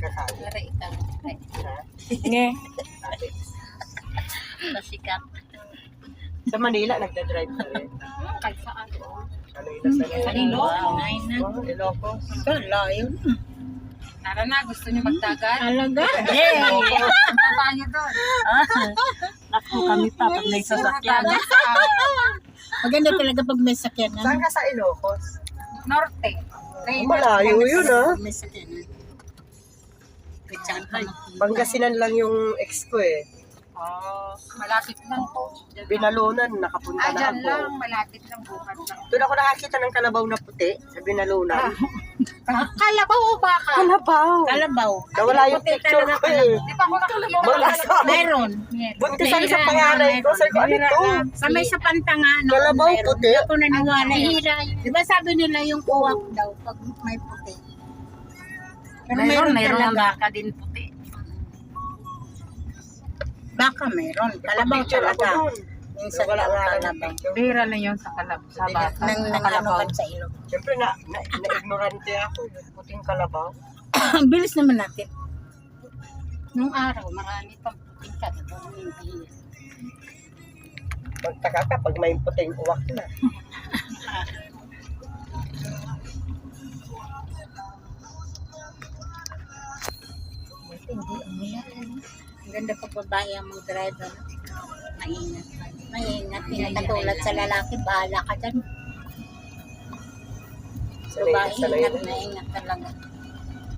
nagkakain. Aray, ikaw. Ay, Ha? Nge. pasikat. Sa Manila, nagda-drive ka rin. Kahit saan. Ano yung nasa Sa Ilocos. Ay, na. Oh, Ilocos. Ito, layo na. Tara na, gusto niyo magdagat? Talaga? Punta tayo doon. Naku, kami pa pag may sasakyan. Dagat sa Maganda talaga pag may sakyanan. Saan ka sa Ilocos? Norte. Malayo yun, ha? Pag may sakyanan. Kacaan ka. Pangasinan lang yung ex ko eh. Oh, malapit lang po. Binalunan, nakapunta na Dyan ako. lang, malapit lang bukas lang. Doon ako nakakita ng kalabaw na puti sa binalunan. Kalabaw o baka? Kalabaw! Kalabaw. Nawala yung picture ko eh. Di pa ako nakakita. Wala sa Meron. buntis ako sa panganay ko. Sabi ko, ano to? Sa may sa pantanga. Kalabaw puti. Ako naniwala yun. Di ba sabi nila yung uwak daw pag may puti? Pero Meron ang talaga. baka din puti. Baka meron. Kalabaw Picture ako talaga. doon. Minsan Wala daw akong kalabaw. picture. Bira na yun sa sa baka. Nang ano ka sa ilog. Siyempre, na-ignorante ako. Puting kalabaw. Ang bilis naman natin. Nung araw, marami pang puting ka. Magtaka ka pag may puting uwak na. Hindi umiyak. Ang ganda pag babae ang mag-driver. Maingat. Maingat. Hindi katulad sa lalaki. Bahala ka dyan. Sanay na Babae, sanay ingat na. na ingat talaga.